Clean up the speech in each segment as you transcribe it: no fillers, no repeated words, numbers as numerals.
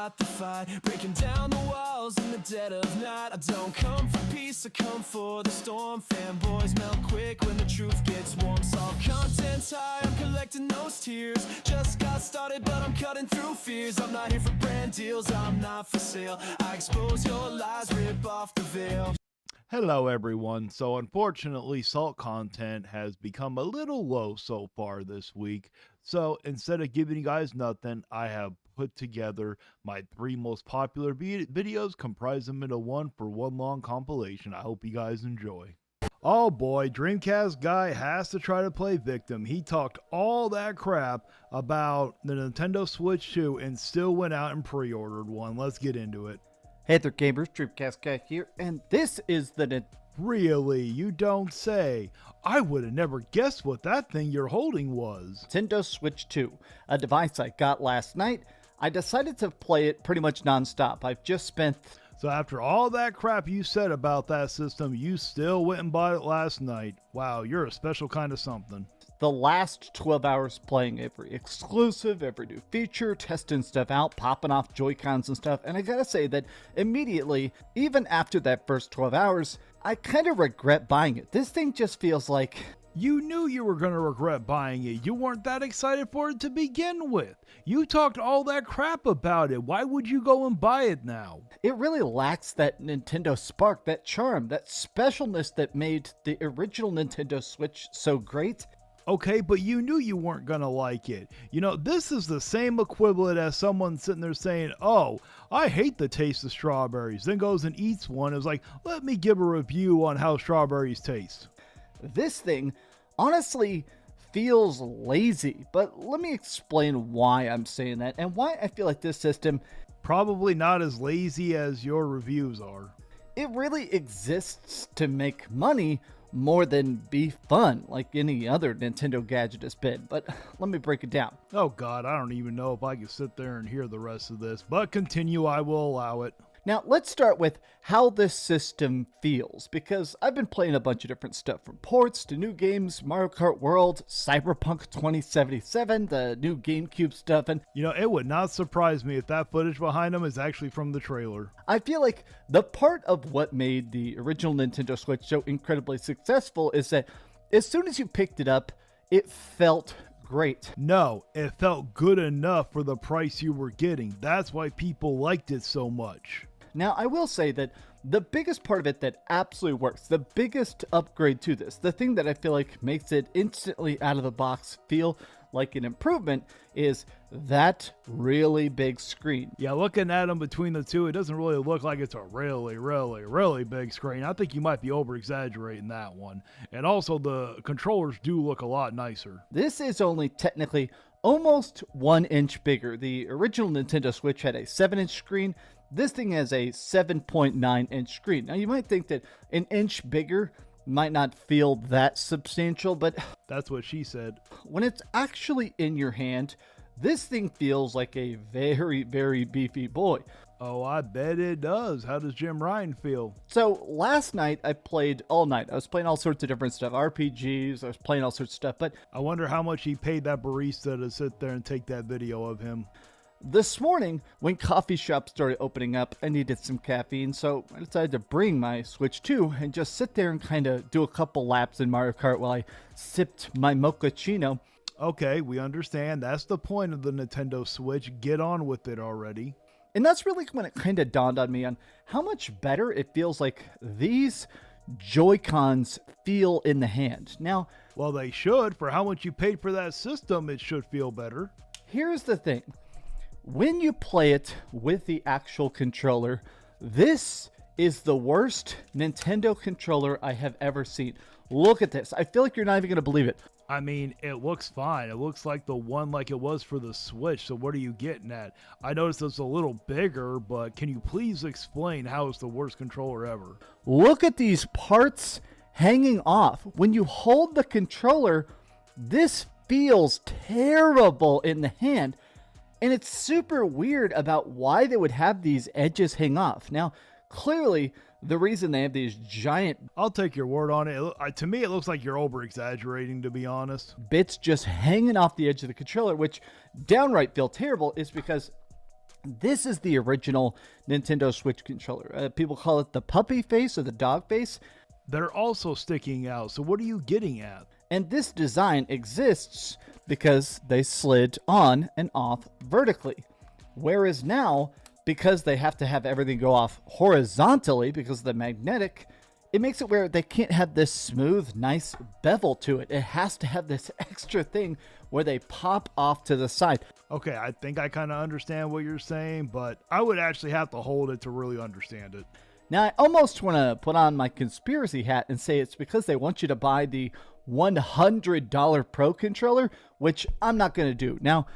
start the fight, breaking down the walls in the dead of night. I don't come for peace, I come for the storm. Fanboys melt quick when the truth gets warm. Saw content's high, I'm collecting those tears. Just got started, but I'm cutting through fears. I'm not here for brand deals, I'm not for sale. I expose your lies, rip off the veil. Hello everyone. So unfortunately salt content has become a little low so far this week. So instead of giving you guys nothing, I have put together my 3 most popular videos, comprise them into one for one long compilation. I hope you guys enjoy. Oh boy, Dreamcast guy has to try to play victim. He talked all that crap about the Nintendo Switch 2 and still went out and pre-ordered one. Let's get into it. Hey there gamers, Dreamcast Guy here, and this is the Really? You don't say. I would have never guessed what that thing you're holding was. Nintendo Switch 2, a device I got last night. I decided to play it pretty much non-stop. I've just spent... So after all that crap you said about that system, you still went and bought it last night. Wow, you're a special kind of something. The last 12 hours playing every exclusive, every new feature, testing stuff out, popping off Joy-Cons and stuff, and I gotta say that immediately, even after that first 12 hours, I kind of regret buying it. This thing just feels like... You knew you were going to regret buying it. You weren't that excited for it to begin with. You talked all that crap about it. Why would you go and buy it now? It really lacks that Nintendo spark, that charm, that specialness that made the original Nintendo Switch so great. Okay, but you knew you weren't going to like it. You know, this is the same equivalent as someone sitting there saying, oh, I hate the taste of strawberries, then goes and eats one. It's like, let me give a review on how strawberries taste. This thing honestly feels lazy, but let me explain why I'm saying that and why I feel like this system... Probably not as lazy as your reviews are. It really exists to make money more than be fun, like any other Nintendo gadget has been. But let me break it down. Oh god, I don't even know if I can sit there and hear the rest of this, but continue, I will allow it. Now, let's start with how this system feels, because I've been playing a bunch of different stuff, from ports to new games, Mario Kart World, Cyberpunk 2077, the new GameCube stuff, and... You know, it would not surprise me if that footage behind them is actually from the trailer. I feel like the part of what made the original Nintendo Switch so incredibly successful is that as soon as you picked it up, it felt great. No, it felt good enough for the price you were getting. That's why people liked it so much. Now, I will say that the biggest part of it that absolutely works, the biggest upgrade to this, the thing that I feel like makes it instantly out of the box feel like an improvement, is that really big screen. Yeah, looking at them between the two, it doesn't really look like it's a really big screen. I think you might be over-exaggerating that one. And also, the controllers do look a lot nicer. This is only technically almost 1 inch bigger. The original Nintendo Switch had a 7-inch screen. This thing has a 7.9-inch screen. Now, you might think that an inch bigger might not feel that substantial, but... That's what she said. When it's actually in your hand, this thing feels like a very beefy boy. Oh, I bet it does. How does Jim Ryan feel? So, last night, I played all night. I was playing all sorts of different stuff. RPGs, I was playing all sorts of stuff, but... I wonder how much he paid that barista to sit there and take that video of him. This morning, when coffee shops started opening up, I needed some caffeine, so I decided to bring my Switch 2 and just sit there and kind of do a couple laps in Mario Kart while I sipped my mochaccino. Okay, we understand. That's the point of the Nintendo Switch. Get on with it already. And that's really when it kind of dawned on me on how much better it feels like these Joy-Cons feel in the hand. Now, well, they should. For how much you paid for that system, it should feel better. Here's the thing. When you play it with the actual controller, this is the worst Nintendo controller I have ever seen. Look at this. I feel like you're not even going to believe it. I mean, it looks fine. It looks like the one like it was for the Switch, so what are you getting at? I noticed it's a little bigger, but can you please explain how it's the worst controller ever? Look at these parts hanging off. When you hold the controller, this feels terrible in the hand. And it's super weird about why they would have these edges hang off. Now, clearly, the reason they have these giant... I'll take your word on it. To me, it looks like you're over-exaggerating, to be honest. Bits just hanging off the edge of the controller, which downright feel terrible, is because This is the original Nintendo Switch controller. People call it the puppy face or the dog face. They're also sticking out. So what are you getting at? And this design exists because they slid on and off vertically. Whereas now, because they have to have everything go off horizontally because of the magnetic, it makes it where they can't have this smooth, nice bevel to it. It has to have this extra thing where they pop off to the side. Okay, I think I kind of understand what you're saying, but I would actually have to hold it to really understand it. Now, I almost want to put on my conspiracy hat and say it's because they want you to buy the $100 Pro controller, which I'm not going to do. Now,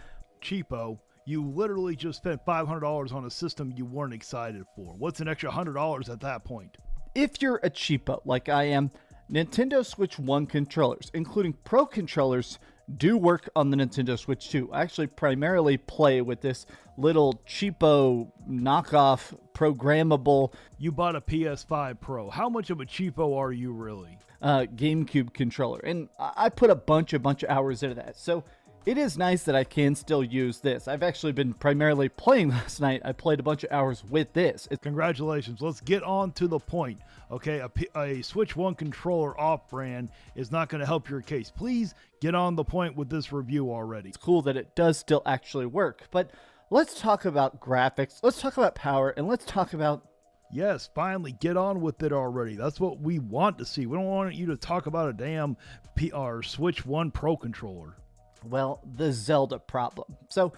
Cheapo, you literally just spent $500 on a system you weren't excited for. What's an extra $100 at that point? if you're a cheapo like I am, Nintendo Switch 1 controllers, including Pro controllers, do work on the Nintendo Switch 2. I actually primarily play with this little cheapo knockoff programmable You bought a PS5 Pro. How much of a cheapo are you really? GameCube controller, and I put a bunch of hours into that. So it is nice that I can still use this. I've actually been primarily playing last night. I played a bunch of hours with this. Congratulations. Let's get on to the point. Okay, a Switch 1 controller off-brand is not going to help your case. Please get on the point with this review already. It's cool that it does still actually work, but let's talk about graphics, let's talk about power, and let's talk about... Yes, finally, get on with it already. That's what we want to see. We don't want you to talk about a damn Switch 1 Pro controller. Well, the Zelda problem. So,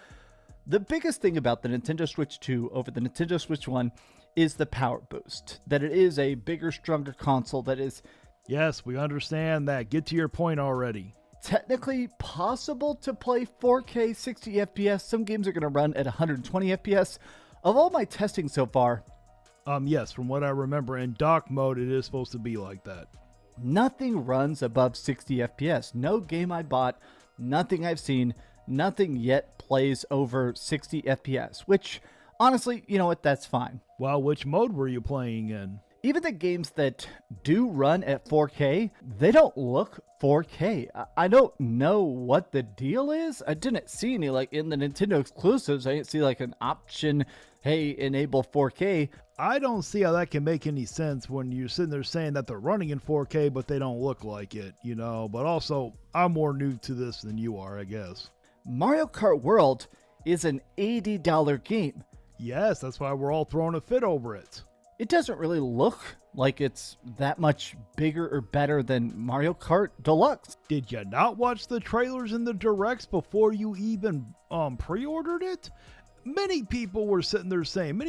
the biggest thing about the Nintendo Switch 2 over the Nintendo Switch 1 is the power boost. That it is a bigger, stronger console that is... Yes, we understand that. Get to your point already. Technically possible to play 4K 60 FPS. Some games are going to run at 120 FPS. Of all my testing so far... Yes, from what I remember, in dock mode, it is supposed to be like that. Nothing runs above 60 FPS. No game I bought, nothing I've seen, nothing yet plays over 60 FPS, which, honestly, you know what, that's fine. Well, which mode were you playing in? Even the games that do run at 4K, they don't look 4K. I don't know what the deal is. I didn't see any, like, in the Nintendo exclusives. I didn't see, like, an option, hey, enable 4K. I don't see how that can make any sense when you're sitting there saying that they're running in 4K, but they don't look like it, you know? But also, I'm more new to this than you are, I guess. Mario Kart World is an $80 game. Yes, that's why we're all throwing a fit over it. It doesn't really look like it's that much bigger or better than Mario Kart Deluxe. Did you not watch the trailers and the directs before you even pre-ordered it? Many people were sitting there saying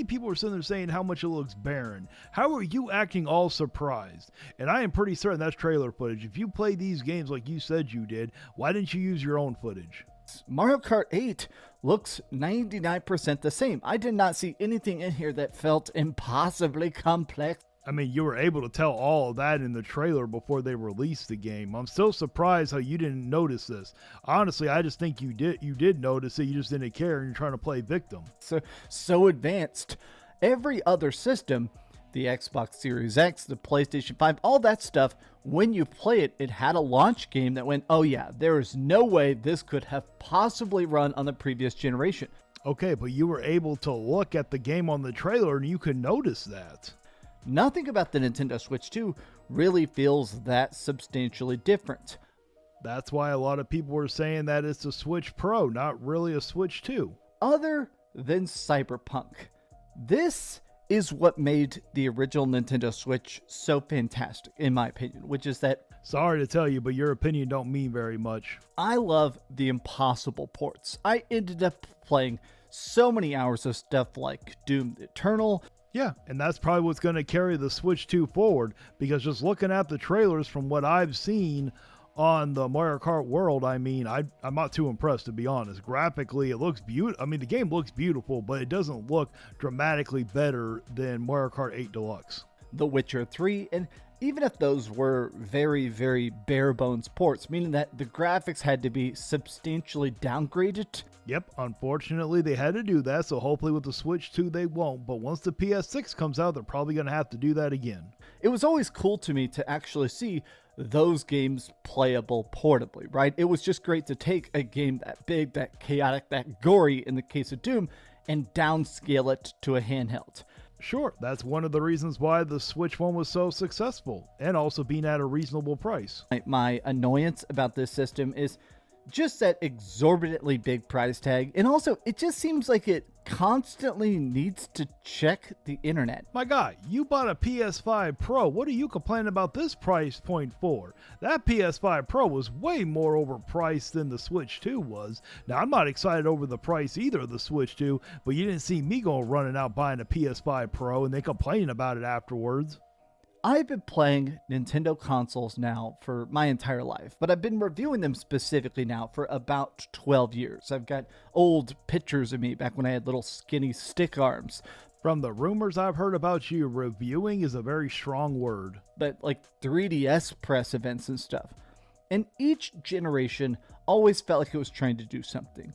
how much it looks barren. How are you acting all surprised? And I am pretty certain that's trailer footage. If you play these games like you said you did, why didn't you use your own footage? Mario Kart 8 looks 99% the same. I did not see anything in here that felt impossibly complex. I mean, you were able to tell all of that in the trailer before they released the game. I'm still surprised how you didn't notice this. Honestly, I just think you did notice it. You just didn't care and you're trying to play victim. So advanced. Every other system, the Xbox Series X, the PlayStation 5, all that stuff, when you play it, it had a launch game that went, oh yeah, there is no way this could have possibly run on the previous generation. Okay, but you were able to look at the game on the trailer and you could notice that. Nothing about the Nintendo Switch 2 really feels that substantially different. That's why a lot of people were saying that it's a Switch Pro, not really a Switch 2. Other than Cyberpunk, this is what made the original Nintendo Switch so fantastic, in my opinion, which is that... Sorry to tell you, but your opinion don't mean very much. I love the impossible ports. I ended up playing so many hours of stuff like Doom Eternal. Yeah, and that's probably what's going to carry the Switch 2 forward, because just looking at the trailers from what I've seen on the Mario Kart World, I mean, I'm not too impressed, to be honest. Graphically, it looks beautiful. I mean, the game looks beautiful, but it doesn't look dramatically better than Mario Kart 8 Deluxe. The Witcher 3, and even if those were very, very bare bones ports, meaning that the graphics had to be substantially downgraded. Yep, unfortunately they had to do that, so hopefully with the Switch 2 they won't, but once the PS6 comes out, they're probably going to have to do that again. It was always cool to me to actually see those games playable portably, right? It was just great to take a game that big, that chaotic, that gory in the case of Doom, and downscale it to a handheld. Sure, that's one of the reasons why the Switch one was so successful, and also being at a reasonable price. My annoyance about this system is just that exorbitantly big price tag, and also it just seems like it constantly needs to check the internet. My guy, you bought a PS5 Pro. What are you complaining about this price point for? That PS5 Pro was way more overpriced than the Switch 2 was. Now, I'm not excited over the price either of the Switch 2, but you didn't see me going running out buying a PS5 Pro and then complaining about it afterwards. I've been playing Nintendo consoles now for my entire life, but I've been reviewing them specifically now for about 12 years. I've got old pictures of me back when I had little skinny stick arms. From the rumors I've heard about you, reviewing is a very strong word. But like 3DS press events and stuff. And each generation always felt like it was trying to do something.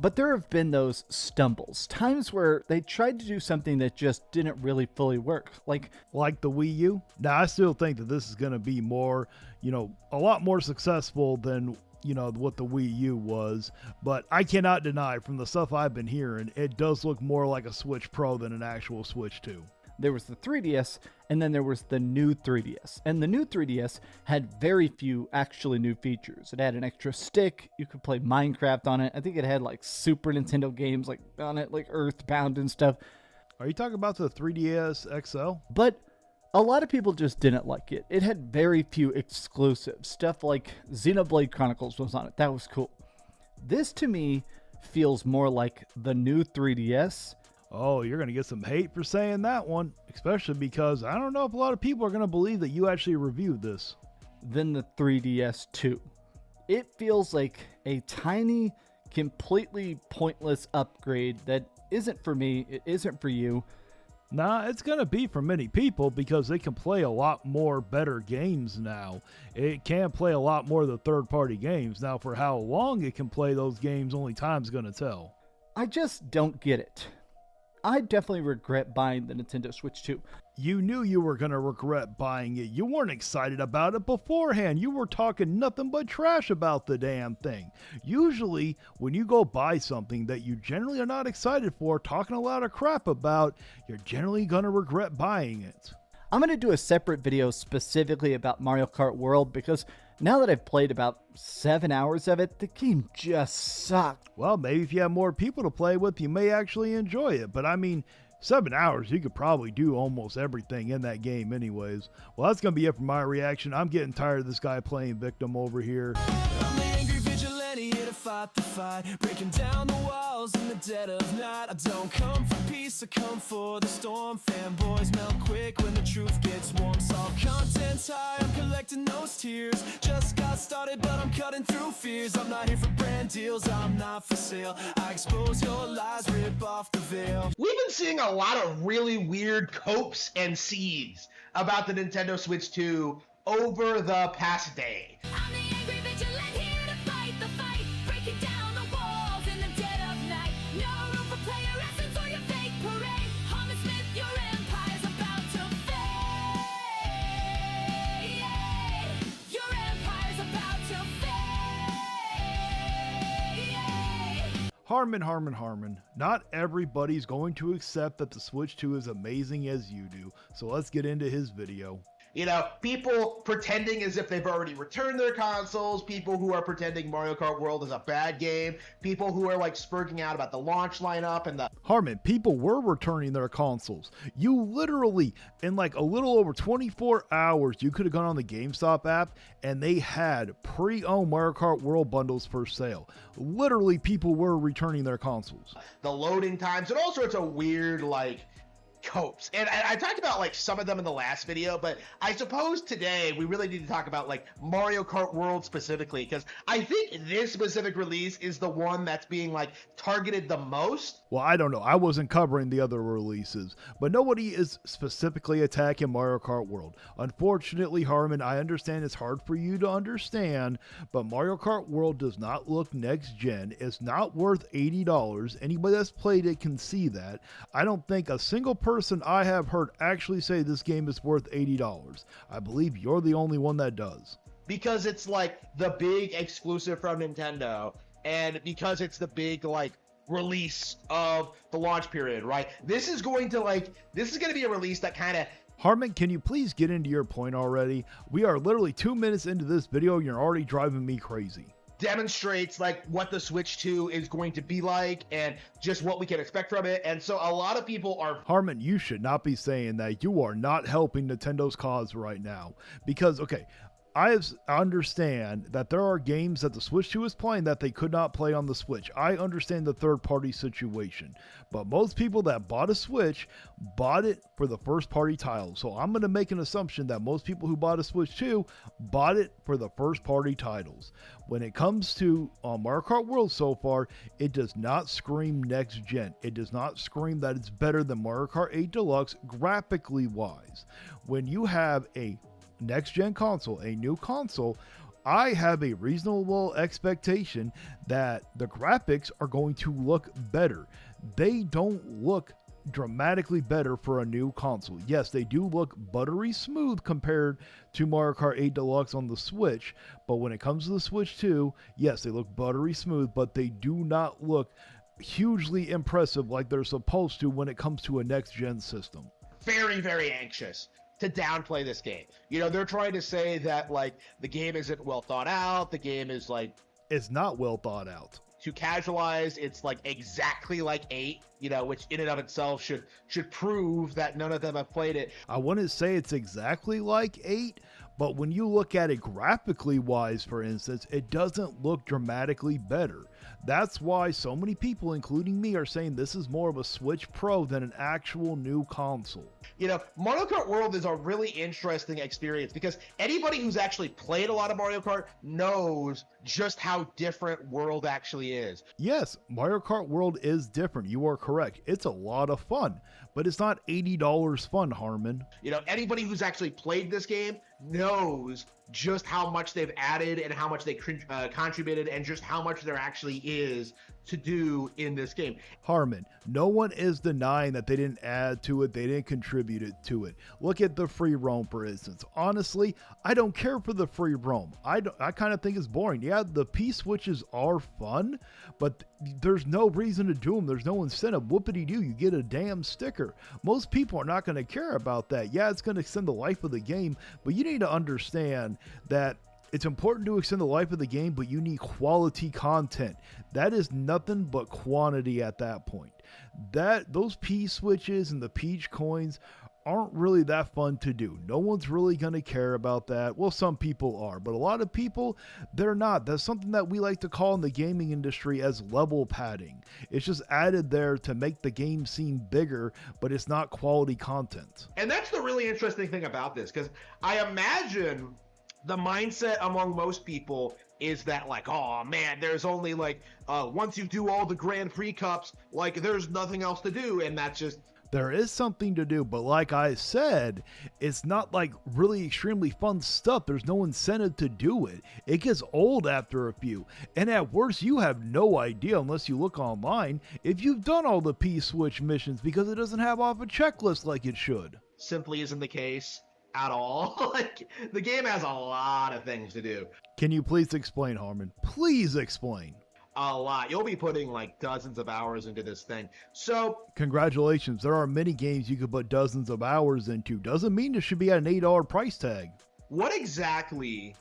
But there have been those stumbles, times where they tried to do something that just didn't really fully work. Like the Wii U. Now, I still think that this is going to be more, a lot more successful than, what the Wii U was. But I cannot deny from the stuff I've been hearing, it does look more like a Switch Pro than an actual Switch 2. There was the 3DS, and then there was the new 3DS. And the new 3DS had very few actually new features. It had an extra stick. You could play Minecraft on it. I think it had like Super Nintendo games like on it, like Earthbound and stuff. Are you talking about the 3DS XL? But a lot of people just didn't like it. It had very few exclusives. Stuff like Xenoblade Chronicles was on it. That was cool. This to me feels more like the new 3DS. Oh, you're going to get some hate for saying that one, especially because I don't know if a lot of people are going to believe that you actually reviewed this. Then the 3DS 2. It feels like a tiny, completely pointless upgrade that isn't for me, it isn't for you. Nah, it's going to be for many people because they can play a lot more better games now. It can play a lot more of the third-party games. Now, for how long it can play those games, only time's going to tell. I just don't get it. I definitely regret buying the Nintendo Switch 2. You knew you were going to regret buying it. You weren't excited about it beforehand. You were talking nothing but trash about the damn thing. Usually, when you go buy something that you generally are not excited for, talking a lot of crap about, you're generally going to regret buying it. I'm going to do a separate video specifically about Mario Kart World because now that I've played about 7 hours of it, the game just sucked. Well, maybe if you have more people to play with, you may actually enjoy it. But I mean, 7 hours, you could probably do almost everything in that game anyways. Well, that's going to be it for my reaction. I'm getting tired of this guy playing victim over here. I'm the angry vigilante here to fight the fight, breaking down the walls in the dead of night. I don't come for peace, I come for the storm. Fanboys melt quick when the truth gets warm. All content's high, I'm collecting those tears. Just got started, but I'm cutting through fears. I'm not here for brand deals, I'm not for sale. I expose your lies, rip off the veil. We've been seeing a lot of really weird copes and seeds about the Nintendo Switch 2 over the past day. I'm the angry vigilante here to fight the fight, breaking down the walls in the dead of night. No room for player essence or your fake parade. Harmon Smith, your empire's about to fade. Your empire's about to fade. Harmon. Not everybody's going to accept that the Switch 2 is amazing as you do. So let's get into his video. People pretending as if they've already returned their consoles, people who are pretending Mario Kart World is a bad game, people who are like spurging out about the launch lineup and the... Harmon, people were returning their consoles. You literally, in like a little over 24 hours, you could have gone on the GameStop app and they had pre-owned Mario Kart World bundles for sale. Literally, people were returning their consoles. The loading times and all sorts of weird, copes. And I talked about some of them in the last video, but I suppose today we really need to talk about Mario Kart World specifically, because I think this specific release is the one that's being targeted the most. Well, I don't know. I wasn't covering the other releases, but nobody is specifically attacking Mario Kart World. Unfortunately, Harmon, I understand it's hard for you to understand, but Mario Kart World does not look next gen. It's not worth $80. Anybody that's played it can see that. I don't think a single person I have heard actually say this game is worth $80. I believe you're the only one that does. Because it's the big exclusive from Nintendo, and because it's the big release of the launch period, right? This is going to be a release that kind of Harmon, can you please get into your point already? We are literally 2 minutes into this video and you're already driving me crazy. demonstrates like what the Switch 2 is going to be like and just what we can expect from it. And so a lot of people are Harmon, you should not be saying that. You are not helping Nintendo's cause right now. Because, okay, I understand that there are games that the Switch 2 is playing that they could not play on the Switch. I understand the third-party situation. But most people that bought a Switch bought it for the first-party title. So I'm going to make an assumption that most people who bought a Switch 2 bought it for the first-party titles. When it comes to Mario Kart World so far, it does not scream next-gen. It does not scream that it's better than Mario Kart 8 Deluxe graphically wise. When you have a next-gen console, a new console, I have a reasonable expectation that the graphics are going to look better. They don't look dramatically better for a new console. Yes, they do look buttery smooth compared to Mario Kart 8 Deluxe on the Switch, but when it comes to the Switch 2, yes, they look buttery smooth, but they do not look hugely impressive like they're supposed to when it comes to a next-gen system. very, very anxious to downplay this game. You know, they're trying to say that like the game isn't well thought out, the game is like It's not well thought out. too casualized, it's like exactly like 8, you know, which in and of itself should prove that none of them have played it. I wouldn't say it's exactly like 8, but when you look at it graphically wise, for instance, it doesn't look dramatically better. That's why so many people, including me, are saying this is more of a Switch Pro than an actual new console. You know, Mario Kart World is a really interesting experience because anybody who's actually played a lot of Mario Kart knows just how different World actually is. Yes, Mario Kart World is different. You are correct. It's a lot of fun, but it's not $80 fun, Harmon. You know, anybody who's actually played this game knows just how much they've added and how much they contributed and just how much there actually is to do in this game. Harmon, no one is denying that they didn't add to it, they didn't contribute it to it. Look at the free roam, for instance. Honestly, I don't care for the free roam. I kind of think it's boring. Yeah, the P-switches are fun, but there's no reason to do them. There's no incentive. Whoopity-doo, you get a damn sticker. Most people are not going to care about that. Yeah, it's going to extend the life of the game, but you need to understand that it's important to extend the life of the game, but you need quality content. That is nothing but quantity at that point. Those P-switches and the Peach coins aren't really that fun to do. No one's really going to care about that. Well, some people are, but a lot of people, they're not. That's something that we like to call in the gaming industry as level padding. It's just added there to make the game seem bigger, but it's not quality content. And that's the really interesting thing about this, because I imagine the mindset among most people is that like, oh man, there's only like, once you do all the Grand Prix Cups, like there's nothing else to do. And that's just, there is something to do, but like I said, it's not like really extremely fun stuff. There's no incentive to do it. It gets old after a few. And at worst, you have no idea, unless you look online, if you've done all the P-switch missions because it doesn't have off a checklist like it should. simply isn't the case at all. Like the game has a lot of things to do. Can you please explain, Harmon? Please explain. A lot. You'll be putting like dozens of hours into this thing. So Congratulations, there are many games you could put dozens of hours into. Doesn't mean it should be at an $8 price tag. what exactly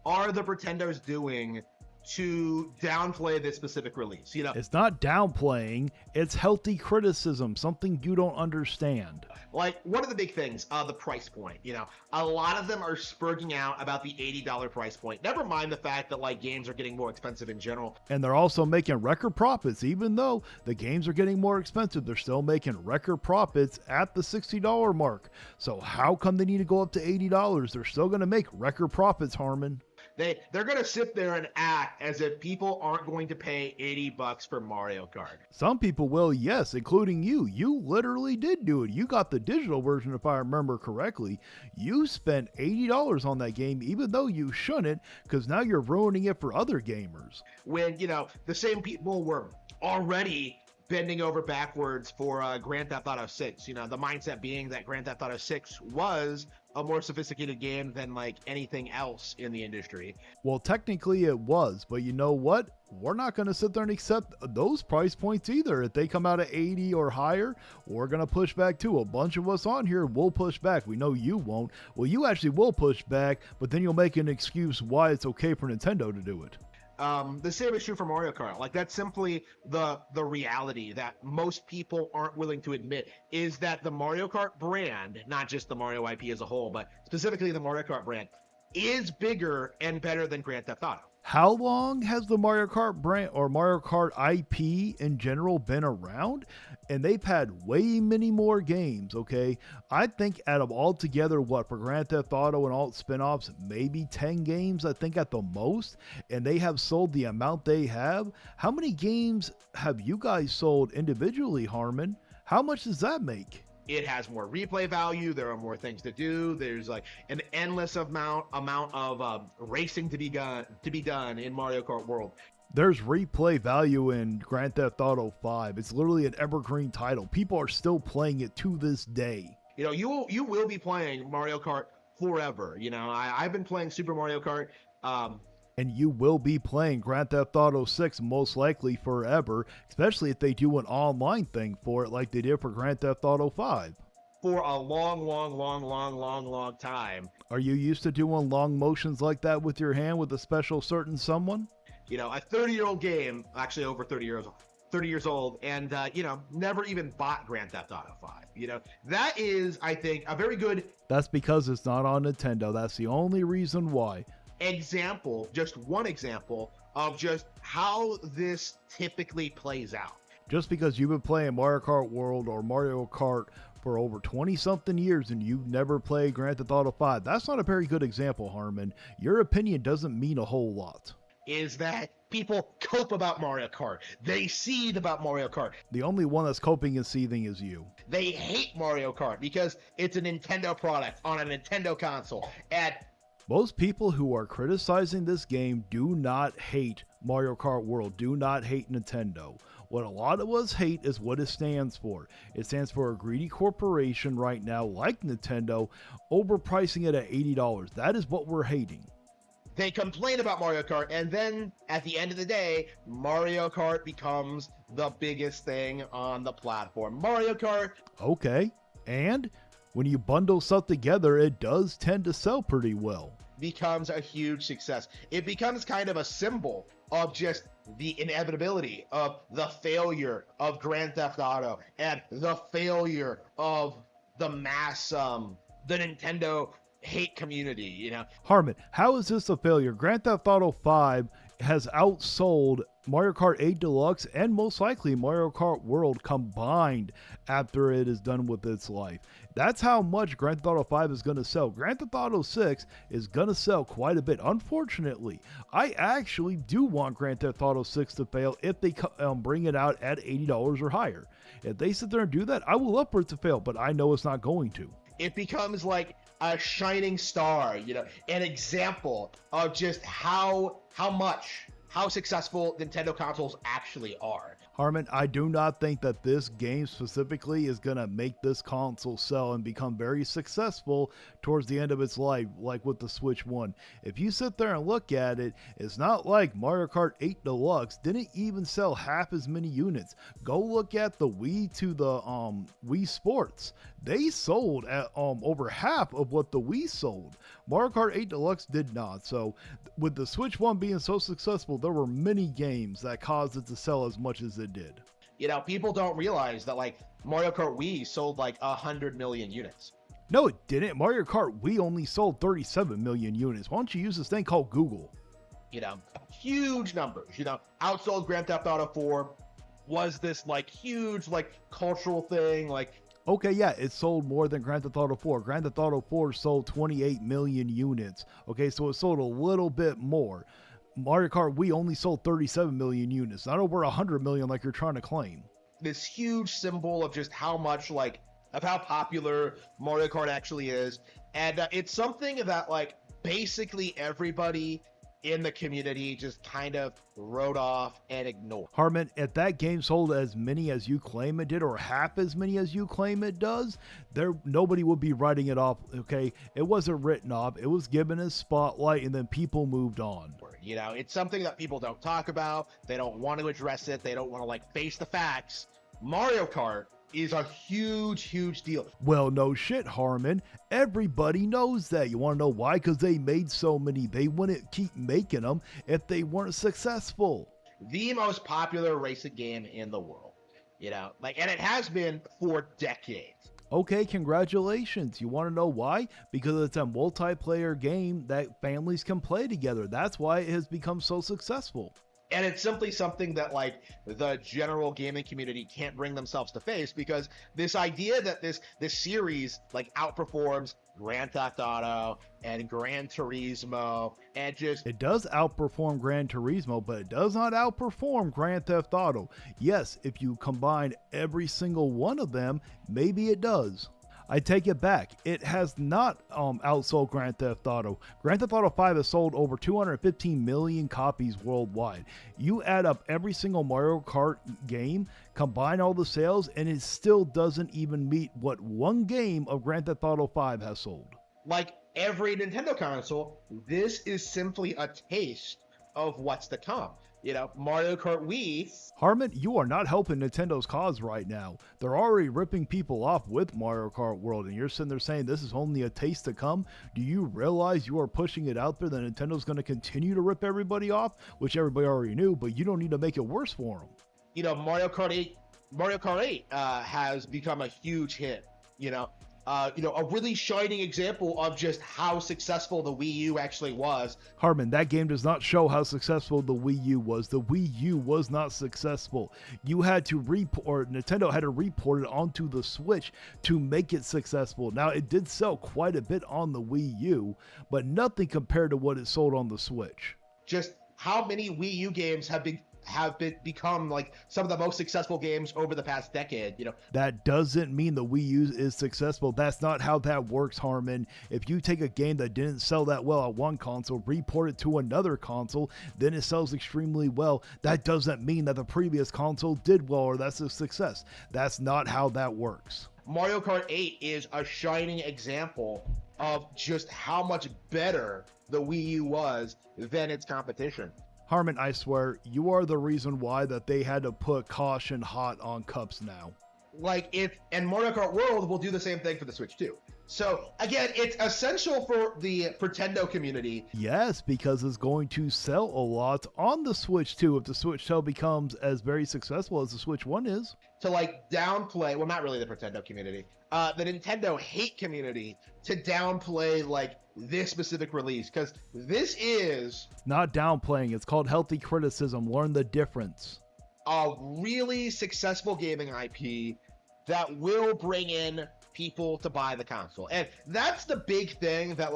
are the Pretendos doing to downplay this specific release? You know, It's not downplaying, it's healthy criticism, something you don't understand. like one of the big things, the price point. You know, a lot of them are spurging out about the $80 price point. Never mind the fact that like games are getting more expensive in general. And they're also making record profits. Even though the games are getting more expensive, they're still making record profits at the $60 mark. So how come they need to go up to $80? They're still going to make record profits, Harmon. They're gonna sit there and act as if people aren't going to pay $80 for Mario Kart. Some people will, yes, including you. You literally did do it. You got the digital version, if I remember correctly. You spent $80 on that game, even though you shouldn't, because now you're ruining it for other gamers. When, you know, the same people were already bending over backwards for Grand Theft Auto 6. You know, the mindset being that Grand Theft Auto 6 was a more sophisticated game than like anything else in the industry. Well, technically it was, but you know what? We're not going to sit there and accept those price points either. If they come out at 80 or higher, we're going to push back too. A bunch of us on here will push back. We know you won't. Well, you actually will push back, but then you'll make an excuse why it's okay for Nintendo to do it. The same is true for Mario Kart. Like, that's simply the reality that most people aren't willing to admit, is that the Mario Kart brand, not just the Mario IP as a whole, but specifically the Mario Kart brand, is bigger and better than Grand Theft Auto. How long has the Mario Kart brand or Mario Kart IP in general been around? And they've had way many more games, okay? I think out of all together, what, for Grand Theft Auto and all its spin-offs, maybe 10 games, I think at the most, and they have sold the amount they have. How many games have you guys sold individually, Harmon? How much does that make? It has more replay value. There are more things to do. There's like an endless amount of racing to be done in Mario Kart World. There's replay value in Grand Theft Auto 5. It's literally an evergreen title. People are still playing it to this day. You know, you will be playing Mario Kart forever. You know, I've been playing Super Mario Kart. And you will be playing Grand Theft Auto 6 most likely forever, especially if they do an online thing for it like they did for Grand Theft Auto 5. For a long time. Are you used to doing long motions like that with your hand with a special certain someone? You know, a 30-year-old game, actually over 30 years old, and, you know, never even bought Grand Theft Auto 5. You know, that is, I think, a very good That's because it's not on Nintendo. That's the only reason why. example, just one example of just how this typically plays out. Just because you've been playing Mario Kart World or Mario Kart for over 20 something years and you've never played Grand Theft Auto 5, that's not a very good example, Harmon. Your opinion doesn't mean a whole lot. Is that people cope about Mario Kart. They seethe about Mario Kart. The only one that's coping and seething is you. They hate Mario Kart because it's a Nintendo product on a Nintendo console. And Most people who are criticizing this game do not hate Mario Kart World, do not hate Nintendo. What a lot of us hate is what it stands for. It stands for a greedy corporation right now, like Nintendo, overpricing it at $80. That is what we're hating. they complain about Mario Kart, and then at the end of the day, Mario Kart becomes the biggest thing on the platform. Mario Kart, Okay, and when you bundle stuff together, it does tend to sell pretty well. becomes a huge success. It becomes kind of a symbol of just the inevitability of the failure of Grand Theft Auto and the failure of the mass, the Nintendo hate community, you know? Harmon, how is this a failure? Grand Theft Auto 5 has outsold Mario Kart 8 Deluxe and most likely Mario Kart World combined after it is done with its life. That's how much Grand Theft Auto 5 is going to sell. Grand Theft Auto 6 is going to sell quite a bit. Unfortunately, I actually do want Grand Theft Auto 6 to fail if they bring it out at $80 or higher. If they sit there and do that, I will love for it to fail, but I know it's not going to. It becomes like a shining star, you know, an example of just how successful Nintendo consoles actually are. Harmon, I do not think that this game specifically is going to make this console sell and become very successful towards the end of its life, like with the Switch 1. If you sit there and look at it, it's not like Mario Kart 8 Deluxe didn't even sell half as many units. Go look at the Wii to the Wii Sports. They sold at over half of what the Wii sold. Mario Kart 8 Deluxe did not. So with the Switch 1 being so successful, there were many games that caused it to sell as much as it did. You know, people don't realize that like Mario Kart Wii sold like 100 million units. No, it didn't. Mario Kart Wii only sold 37 million units. Why don't you use this thing called Google? You know, huge numbers, you know, outsold Grand Theft Auto 4, was this like huge like cultural thing, like Okay, yeah, it sold more than Grand Theft Auto 4. Grand Theft Auto 4 sold 28 million units. Okay, so it sold a little bit more. Mario Kart Wii only sold 37 million units, not over 100 million like you're trying to claim. this huge symbol of just how much like of how popular Mario Kart actually is, and it's something that like basically everybody in the community just kind of wrote off and ignored. Harmon, if that game sold as many as you claim it did, or half as many as you claim it does, nobody would be writing it off, okay? It wasn't written off. It was given a spotlight, and then people moved on. You know, it's something that people don't talk about. They don't want to address it. They don't want to, like, face the facts. Mario Kart is a huge deal. Well, no shit, Harmon. Everybody knows that. You want to know why? Because they made so many. They wouldn't keep making them if they weren't successful. The most popular racing game in the world, you know, like, and it has been for decades. Okay, congratulations. You want to know why? Because it's a multiplayer game that families can play together. That's why it has become so successful. And it's simply something that, like, the general gaming community can't bring themselves to face, because this idea that this series, like, outperforms Grand Theft Auto and Gran Turismo and just... It does outperform Gran Turismo, but it does not outperform Grand Theft Auto. Yes, if you combine every single one of them, maybe it does. I take it back. It has not outsold Grand Theft Auto. Grand Theft Auto 5 has sold over 215 million copies worldwide. You add up every single Mario Kart game, combine all the sales, and it still doesn't even meet what one game of Grand Theft Auto 5 has sold. Like every Nintendo console, this is simply a taste of what's to come. You know, Mario Kart Wii. Harmon, you are not helping Nintendo's cause right now. They're already ripping people off with Mario Kart World, and you're sitting there saying this is only a taste to come. Do you realize you are pushing it out there that Nintendo's going to continue to rip everybody off, which everybody already knew, but you don't need to make it worse for them. You know, Mario Kart 8 has become a huge hit. You know, a really shining example of just how successful the Wii U actually was. Harmon, that game does not show how successful the Wii U was. The Wii U was not successful. You had to Nintendo had to report it onto the Switch to make it successful. Now, it did sell quite a bit on the Wii U, but nothing compared to what it sold on the Switch. Just how many Wii U games have become like some of the most successful games over the past decade, you know. That doesn't mean the Wii U is successful. That's not how that works, Harmon. If you take a game that didn't sell that well on one console, report it to another console, then it sells extremely well. That doesn't mean that the previous console did well or that's a success. That's not how that works. Mario Kart 8 is a shining example of just how much better the Wii U was than its competition. Harmon, I swear, you are the reason why that they had to put Caution Hot on cups now. And Mario Kart World will do the same thing for the Switch too. So again, it's essential for the Pretendo community. Yes, because it's going to sell a lot on the Switch too, if the Switch 2 becomes as very successful as the Switch 1 is. To like downplay, well, not really the Pretendo community, the Nintendo hate community, to downplay like this specific release, because this is not downplaying. It's called healthy criticism. Learn the difference. A really successful gaming IP that will bring in people to buy the console, and that's the big thing that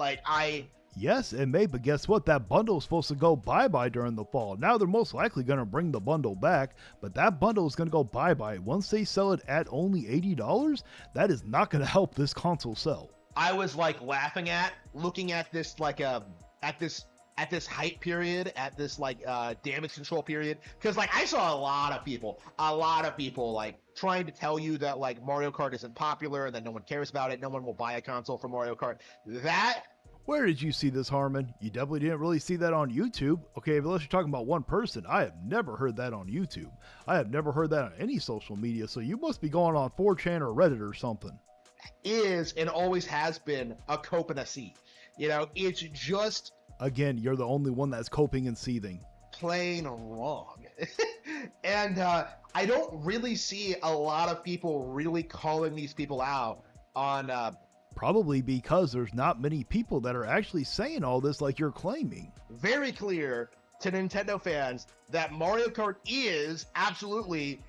Yes, it may, but guess what? That bundle is supposed to go bye-bye during the fall. Now they're most likely going to bring the bundle back, but that bundle is going to go bye-bye. Once they sell it at only $80, that is not going to help this console sell. I was like laughing at looking at this at this hype period, at this damage control period, because I saw a lot of people like trying to tell you that like Mario Kart isn't popular and that no one cares about it, no one will buy a console for Mario Kart. Where did you see this, Harmon? You definitely didn't really see that on YouTube. Okay, unless you're talking about one person, I have never heard that on YouTube. I have never heard that on any social media, so you must be going on 4chan or Reddit or something. Is and always has been a cope and a seethe. You know, it's just... Again, you're the only one that's coping and seething. Plain wrong. And I don't really see a lot of people really calling these people out on... Probably because there's not many people that are actually saying all this like you're claiming. Very clear to Nintendo fans that Mario Kart is absolutely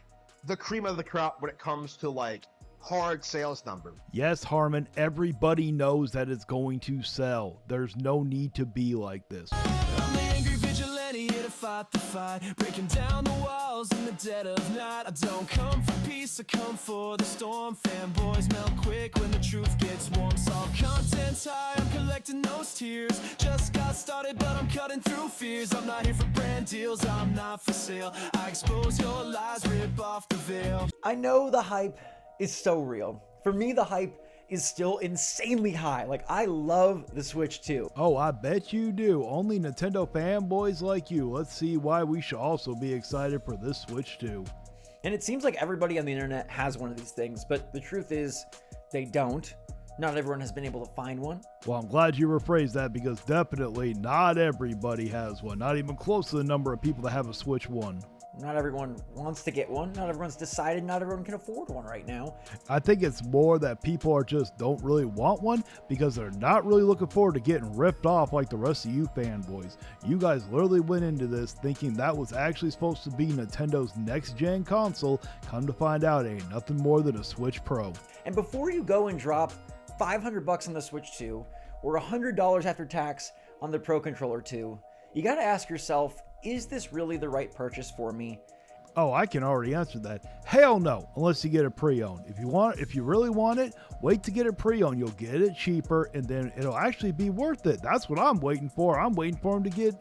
the cream of the crop when it comes to hard sales number. Yes, Harmon, everybody knows that it's going to sell. There's no need to be like this. I'm the angry vigilante here to fight fight the fight, breaking down the walls in the dead of night. I don't come for peace, I come for the storm. Fanboys melt quick when the truth gets warm. All content's high, I'm collecting those tears. Just got started, but I'm cutting through fears. I'm not here for brand deals, I'm not for sale. I expose your lies, rip off the veil. I know the hype is so real. For me, the hype is still insanely high. Like, I love the Switch 2. Oh, I bet you do. Only Nintendo fanboys like you. Let's see why we should also be excited for this Switch 2. And it seems like everybody on the internet has one of these things, but the truth is they don't. Not everyone has been able to find one. Well, I'm glad you rephrased that because definitely not everybody has one. Not even close to the number of people that have a Switch 1. Not everyone wants to get one. Not everyone's decided. Not everyone can afford one right now. I think it's more that people are just don't really want one because they're not really looking forward to getting ripped off like the rest of you fanboys. You guys literally went into this thinking that was actually supposed to be Nintendo's next gen console. Come to find out, it ain't nothing more than a Switch Pro. And before you go and drop $500 on the Switch 2 or $100 after tax on the Pro Controller 2, you got to ask yourself, is this really the right purchase for me? Oh, I can already answer that. Hell no, unless you get it pre-owned. If you really want it, wait to get it pre-owned. You'll get it cheaper and then it'll actually be worth it. That's what I'm waiting for. I'm waiting for them to get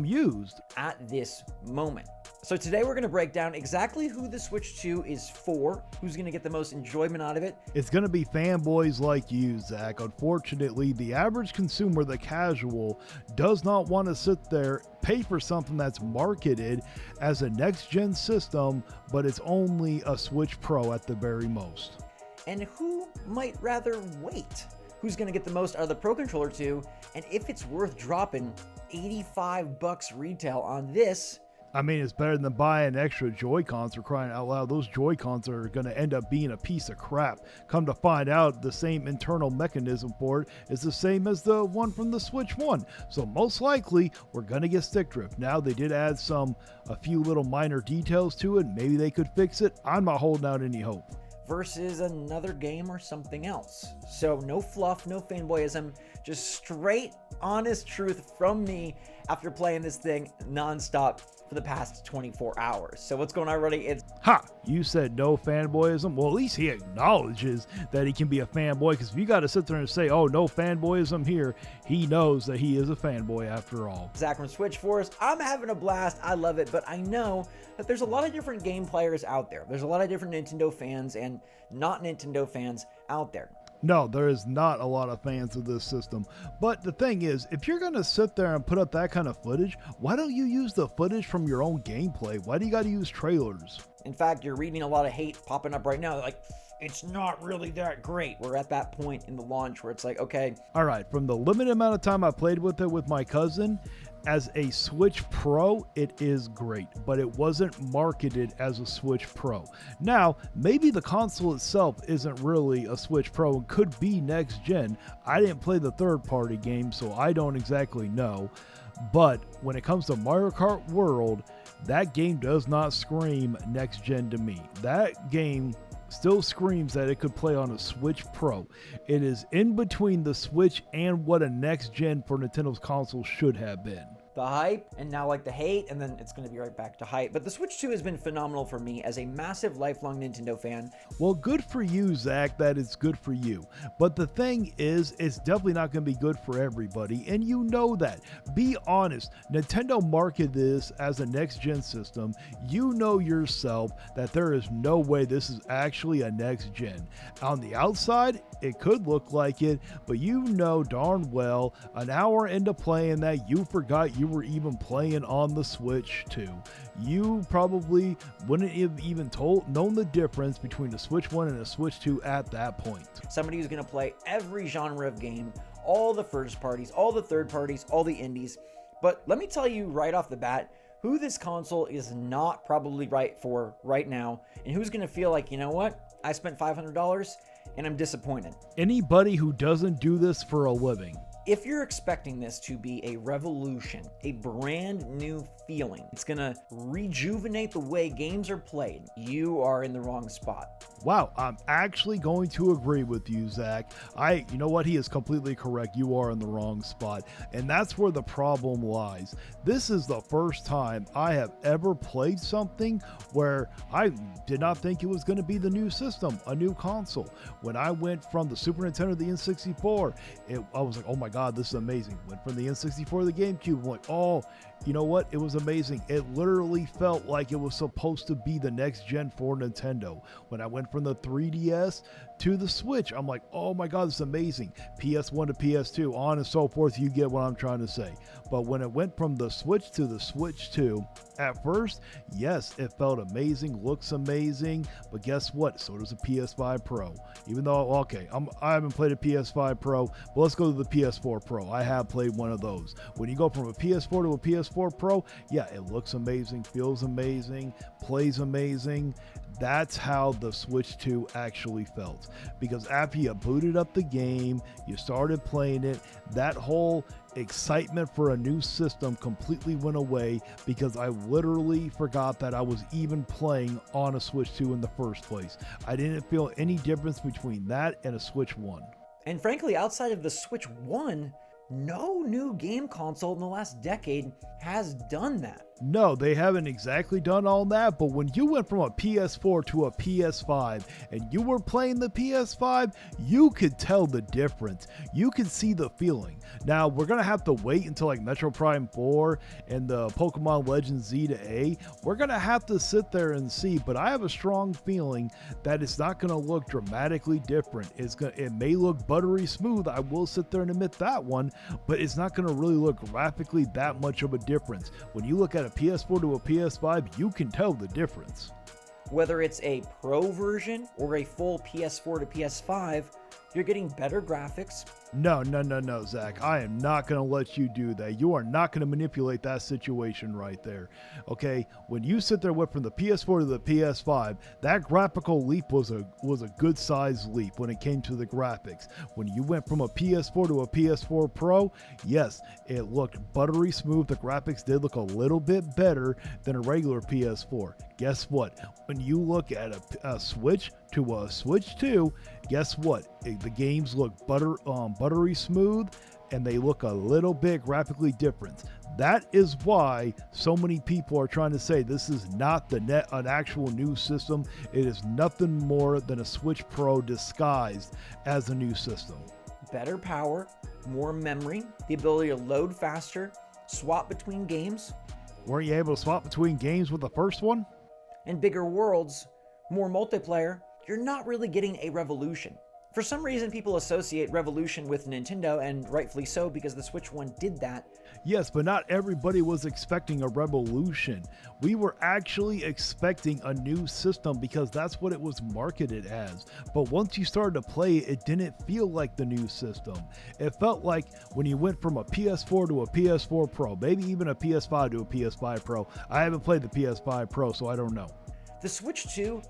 used At this moment. So today we're going to break down exactly who the Switch 2 is for, who's going to get the most enjoyment out of it. It's going to be fanboys like you, Zach. Unfortunately, the average consumer, the casual, does not want to sit there, pay for something that's marketed as a next-gen system, but it's only a Switch Pro at the very most. And who might rather wait? Who's going to get the most out of the Pro Controller 2? And if it's worth dropping $85 retail on this. I mean, it's better than buying extra Joy-Cons for crying out loud. Those Joy-Cons are going to end up being a piece of crap. Come to find out, the same internal mechanism for it is the same as the one from the Switch 1. So most likely, we're going to get stick drift. Now, they did add a few little minor details to it. Maybe they could fix it. I'm not holding out any hope. Versus another game or something else. So no fluff, no fanboyism, just straight, honest truth from me after playing this thing nonstop for the past 24 hours. So what's going on, everybody? It's Ha! You said no fanboyism? Well, at least he acknowledges that he can be a fanboy, because if you got to sit there and say, oh, no fanboyism here, he knows that he is a fanboy after all. Zach from Switch Force. I'm having a blast. I love it, but I know that there's a lot of different game players out there. There's a lot of different Nintendo fans and not Nintendo fans out there. No, there is not a lot of fans of this system. But the thing is, if you're going to sit there and put up that kind of footage, why don't you use the footage from your own gameplay? Why do you got to use trailers? In fact, you're reading a lot of hate popping up right now. Like, it's not really that great. We're at that point in the launch where it's like, okay. All right, from the limited amount of time I played with it with my cousin, as a Switch Pro, it is great, but it wasn't marketed as a Switch Pro. Now, maybe the console itself isn't really a Switch Pro and could be next gen. I didn't play the third-party game, so I don't exactly know. But when it comes to Mario Kart World, that game does not scream next gen to me. That game still screams that it could play on a Switch Pro. It is in between the Switch and what a next gen for Nintendo's console should have been. The hype and now like the hate, and then it's going to be right back to hype. But the Switch 2 has been phenomenal for me as a massive lifelong Nintendo fan. Well, good for you, Zach, that it's good for you. But the thing is, it's definitely not going to be good for everybody, and you know that. Be honest, Nintendo marketed this as a next-gen system. You know yourself that there is no way this is actually a next-gen. On the outside, it could look like it, but you know darn well, an hour into playing that, you forgot you were even playing on the Switch 2. You probably wouldn't have even known the difference between the Switch 1 and the Switch 2 at that point. Somebody who's going to play every genre of game, all the first parties, all the third parties, all the indies. But let me tell you right off the bat, who this console is not probably right for right now, and who's going to feel like, you know what, I spent $500 and I'm disappointed. Anybody who doesn't do this for a living. If you're expecting this to be a revolution, a brand new feeling. It's gonna rejuvenate the way games are played. You are in the wrong spot. Wow, I'm actually going to agree with you, Zach. You know what? He is completely correct. You are in the wrong spot. And that's where the problem lies. This is the first time I have ever played something where I did not think it was going to be the new system, a new console. When I went from the Super Nintendo to the N64, I was like, oh my God, this is amazing. Went from the N64 to the GameCube, I'm like, oh, you know what? It was amazing. It literally felt like it was supposed to be the next gen for Nintendo. When I went from the 3DS to the Switch, I'm like, oh my God, this is amazing. PS1 to PS2, on and so forth. You get what I'm trying to say. But when it went from the Switch to the Switch 2, at first, yes, it felt amazing, looks amazing, but guess what? So does a PS5 Pro. Even though, okay, I haven't played a PS5 Pro, but let's go to the PS4 Pro. I have played one of those. When you go from a PS4 to a PS4 Pro, yeah, it looks amazing, feels amazing, plays amazing. That's how the Switch 2 actually felt. Because after you booted up the game, you started playing it, that whole excitement for a new system completely went away because I literally forgot that I was even playing on a Switch 2 in the first place. I didn't feel any difference between that and a Switch 1. And frankly, outside of the Switch 1, no new game console in the last decade has done that. No, they haven't exactly done all that, but when you went from a PS4 to a PS5 and you were playing the PS5, you could tell the difference. You could see the feeling. Now, we're going to have to wait until like Metro Prime 4 and the Pokemon Legends Z to A. We're going to have to sit there and see, but I have a strong feeling that it's not going to look dramatically different. It may look buttery smooth. I will sit there and admit that one, but it's not going to really look graphically that much of a difference. When you look at a PS4 to a PS5, you can tell the difference. Whether it's a Pro version or a full PS4 to PS5, you're getting better graphics. No, Zach. I am not going to let you do that. You are not going to manipulate that situation right there. Okay? When you sit there went from the PS4 to the PS5, that graphical leap was a good size leap when it came to the graphics. When you went from a PS4 to a PS4 Pro, yes, it looked buttery smooth. The graphics did look a little bit better than a regular PS4. Guess what? When you look at a Switch to a Switch 2, guess what? The games look buttery smooth, and they look a little bit graphically different. That is why so many people are trying to say this is not an actual new system. It is nothing more than a Switch Pro disguised as a new system. Better power, more memory, the ability to load faster, swap between games. Weren't you able to swap between games with the first one? And bigger worlds, more multiplayer. You're not really getting a revolution. For some reason, people associate revolution with Nintendo, and rightfully so, because the Switch 1 did that. Yes, but not everybody was expecting a revolution. We were actually expecting a new system because that's what it was marketed as. But once you started to play it, it didn't feel like the new system. It felt like when you went from a PS4 to a PS4 Pro, maybe even a PS5 to a PS5 Pro. I haven't played the PS5 Pro, so I don't know. The Switch 2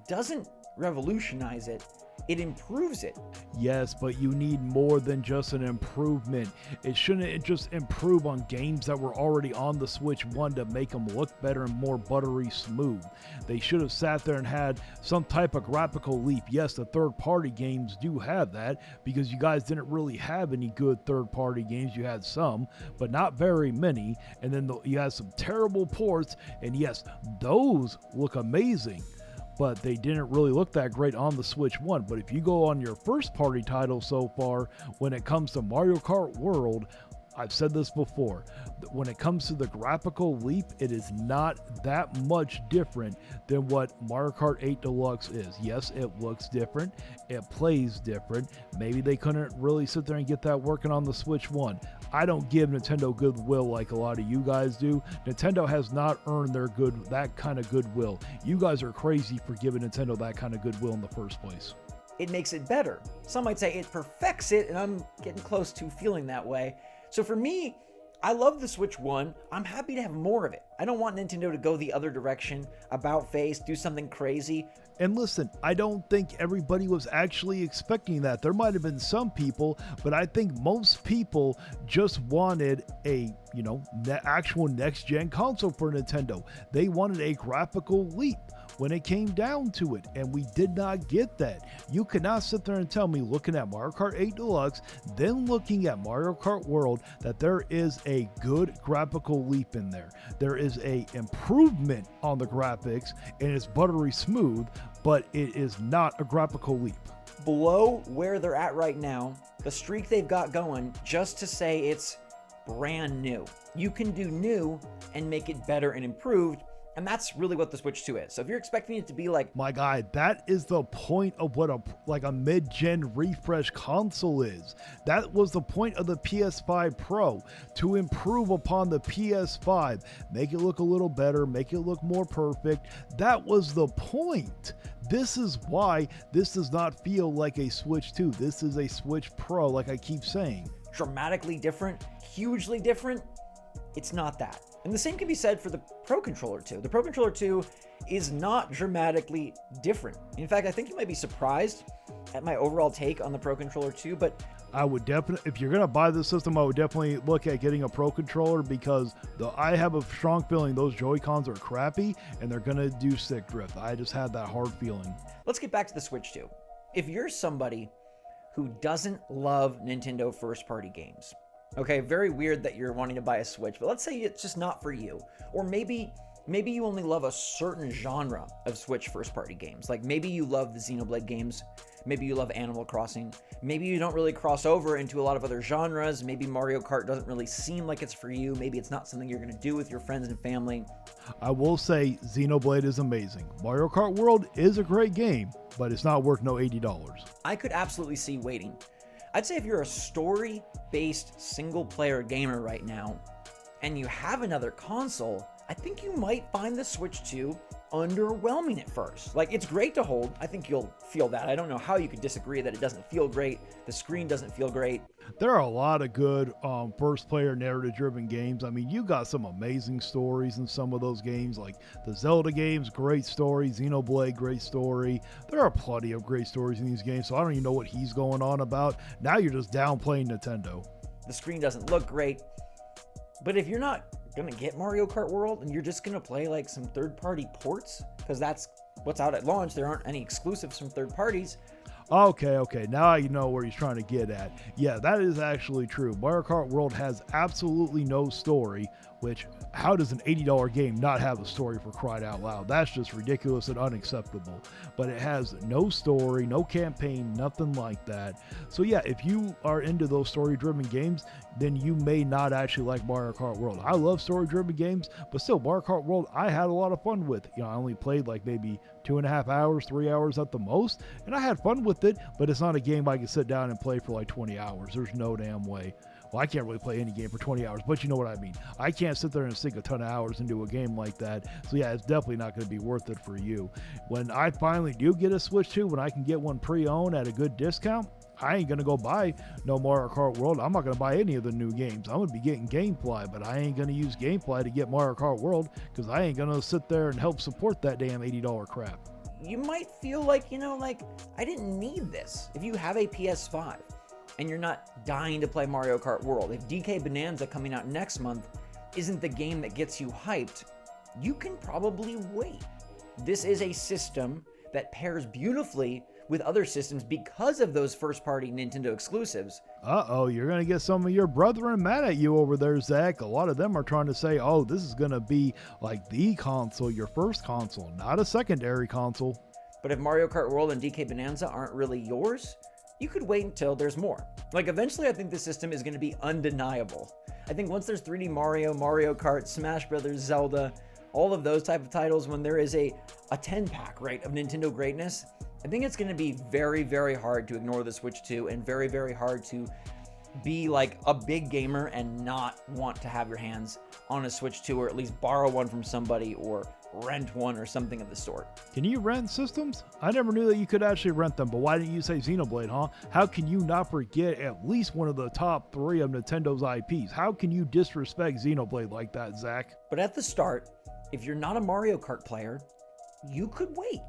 doesn't revolutionize it. It improves it. Yes, but you need more than just an improvement. It shouldn't just improve on games that were already on the Switch 1 to make them look better and more buttery smooth. They should have sat there and had some type of graphical leap. Yes, the third-party games do have that because you guys didn't really have any good third-party games. You had some, but not very many. And then you had some terrible ports, and yes, those look amazing, but they didn't really look that great on the Switch 1. But if you go on your first party title so far, when it comes to Mario Kart World, I've said this before, when it comes to the graphical leap, it is not that much different than what Mario Kart 8 Deluxe is. Yes, it looks different, it plays different. Maybe they couldn't really sit there and get that working on the Switch 1. I don't give Nintendo goodwill like a lot of you guys do. Nintendo has not earned that kind of goodwill. You guys are crazy for giving Nintendo that kind of goodwill in the first place. It makes it better. Some might say it perfects it, and I'm getting close to feeling that way. So for me, I love the Switch 1. I'm happy to have more of it. I don't want Nintendo to go the other direction, about face, do something crazy. And listen, I don't think everybody was actually expecting that. There might have been some people, but I think most people just wanted a, actual next-gen console for Nintendo. They wanted a graphical leap when it came down to it, and we did not get that. You cannot sit there and tell me, looking at Mario Kart 8 Deluxe, then looking at Mario Kart World, that there is a good graphical leap in there. There is a improvement on the graphics, and it's buttery smooth, but it is not a graphical leap. Below where they're at right now, the streak they've got going, just to say it's brand new. You can do new and make it better and improved. And that's really what the Switch 2 is. So if you're expecting it to be like, my guy, that is the point of what a mid-gen refresh console is. That was the point of the PS5 Pro, to improve upon the PS5, make it look a little better, make it look more perfect. That was the point. This is why this does not feel like a Switch 2. This is a Switch Pro, like I keep saying. dramatically different, hugely different, it's not that. And the same can be said for the Pro Controller 2. The Pro Controller 2 is not dramatically different. In fact, I think you might be surprised at my overall take on the Pro Controller 2, but I would definitely, if you're going to buy this system, I would definitely look at getting a Pro Controller, because I have a strong feeling those Joy-Cons are crappy and they're going to do stick drift. I just had that hard feeling. let's get back to the Switch 2. If you're somebody who doesn't love Nintendo first-party games, okay, very weird that you're wanting to buy a Switch, but let's say it's just not for you. Or maybe you only love a certain genre of Switch first-party games. Like maybe you love the Xenoblade games, maybe you love Animal Crossing, maybe you don't really cross over into a lot of other genres, maybe Mario Kart doesn't really seem like it's for you, maybe it's not something you're going to do with your friends and family. I will say Xenoblade is amazing. Mario Kart World is a great game, but it's not worth no $80. I could absolutely see waiting. I'd say if you're a story-based single-player gamer right now, and you have another console, I think you might find the Switch 2 underwhelming at first. Like, it's great to hold. I think you'll feel that. I don't know how you could disagree that it doesn't feel great. The screen doesn't feel great. There are a lot of good first-player narrative-driven games. I mean, you got some amazing stories in some of those games, like the Zelda games, great story. Xenoblade, great story. There are plenty of great stories in these games, so I don't even know what he's going on about. Now you're just downplaying Nintendo. The screen doesn't look great. But if you're not gonna get Mario Kart World and you're just gonna play like some third-party ports, because that's what's out at launch, there aren't any exclusives from third parties. Okay, now I know where he's trying to get at. Yeah, that is actually true. Mario Kart World has absolutely no story, which, how does an $80 game not have a story, for crying out loud? That's just ridiculous and unacceptable. But it has no story, no campaign, nothing like that. So yeah, if you are into those story-driven games, then you may not actually like Mario Kart World. I love story-driven games, but still, Mario Kart World, I had a lot of fun with. You know, I only played like maybe 2.5 hours, 3 hours at the most, and I had fun with it, but it's not a game I can sit down and play for like 20 hours. There's no damn way. Well, I can't really play any game for 20 hours, but you know what I mean. I can't sit there and sink a ton of hours into a game like that. So yeah, it's definitely not going to be worth it for you. When I finally do get a Switch 2, when I can get one pre-owned at a good discount, I ain't going to go buy no Mario Kart World. I'm not going to buy any of the new games. I'm going to be getting GameFly, but I ain't going to use GameFly to get Mario Kart World, because I ain't going to sit there and help support that damn $80 crap. You might feel like, like, I didn't need this. If you have a PS5 and you're not dying to play Mario Kart World, if DK Bonanza coming out next month isn't the game that gets you hyped, you can probably wait. This is a system that pairs beautifully with other systems because of those first-party Nintendo exclusives. Uh-oh, you're going to get some of your brethren mad at you over there, Zach. A lot of them are trying to say, oh, this is going to be like the console, your first console, not a secondary console. But if Mario Kart World and DK Bonanza aren't really yours, you could wait until there's more. Like, eventually I think the system is going to be undeniable. I think once there's 3D Mario, Mario Kart, Smash Brothers, Zelda, all of those type of titles, when there is a 10-pack, right, of Nintendo greatness, I think it's going to be very, very hard to ignore the Switch 2 and very, very hard to be like a big gamer and not want to have your hands on a Switch 2, or at least borrow one from somebody or rent one or something of the sort. Can you rent systems? I never knew that you could actually rent them, but why didn't you say Xenoblade, huh? How can you not forget at least one of the top 3 of Nintendo's IPs? How can you disrespect Xenoblade like that, Zach? But at the start, if you're not a Mario Kart player, you could wait.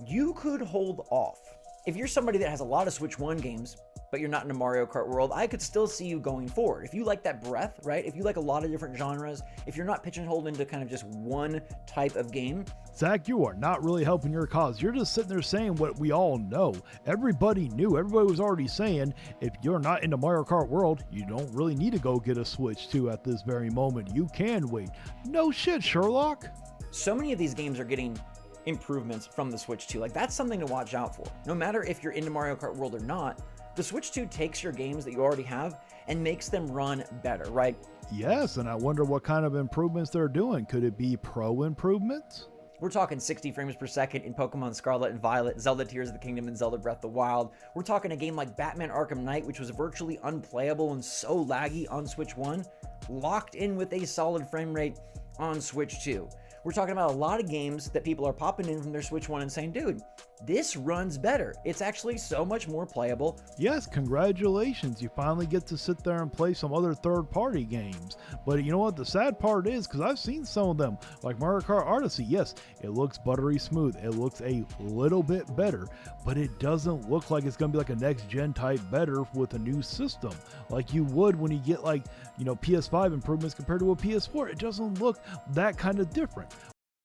You could hold off. If you're somebody that has a lot of Switch 1 games, but you're not in a Mario Kart World, I could still see you going forward. If you like that breadth, right? If you like a lot of different genres, if you're not pigeonholed into kind of just one type of game. Zach, you are not really helping your cause. You're just sitting there saying what we all know. Everybody knew. Everybody was already saying, if you're not in the Mario Kart World, you don't really need to go get a Switch 2 at this very moment. You can wait. No shit, Sherlock. So many of these games are getting improvements from the Switch 2. Like, that's something to watch out for. No matter if you're into Mario Kart World or not, the Switch 2 takes your games that you already have and makes them run better, right? Yes, and I wonder what kind of improvements they're doing. Could it be pro improvements? We're talking 60 frames per second in Pokemon Scarlet and Violet, Zelda Tears of the Kingdom, and Zelda Breath of the Wild. We're talking a game like Batman Arkham Knight, which was virtually unplayable and so laggy on Switch 1, locked in with a solid frame rate on Switch 2. We're talking about a lot of games that people are popping in from their Switch 1 and saying, dude, this runs better. It's actually so much more playable. Yes, congratulations. You finally get to sit there and play some other third-party games. But you know what? The sad part is, because I've seen some of them, like Mario Kart Odyssey, yes, it looks buttery smooth. It looks a little bit better, but it doesn't look like it's going to be like a next-gen type better with a new system. Like you would when you get like, you know, PS5 improvements compared to a PS4. It doesn't look that kind of different.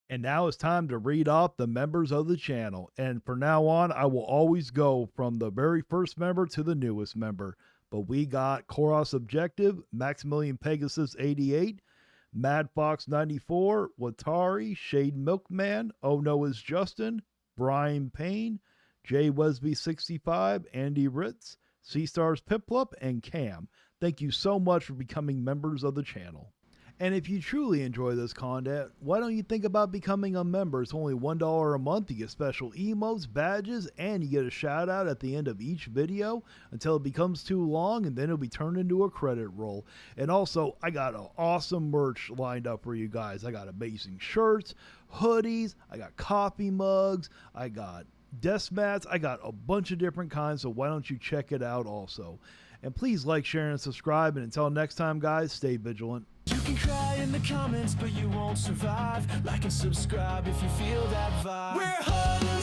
And now it's time to read off the members of the channel. And from now on, I will always go from the very first member to the newest member. But we got Koros Objective, Maximilian Pegasus 88, Mad Fox 94, Watari, Shade Milkman, Oh No It's Justin, Brian Payne, Jay Wesby 65, Andy Ritz, Sea Stars Piplup, and Cam. Thank you so much for becoming members of the channel. And if you truly enjoy this content, why don't you think about becoming a member? It's only $1 a month. You get special emotes, badges, and you get a shout out at the end of each video until it becomes too long, and then it'll be turned into a credit roll. And also, I got an awesome merch lined up for you guys. I got amazing shirts, hoodies, I got coffee mugs, I got desk mats, I got a bunch of different kinds, so why don't you check it out also. And please like, share, and subscribe. And until next time, guys, stay vigilant. You can cry in the comments, but you won't survive. Like and subscribe if you feel that vibe. We're hungry.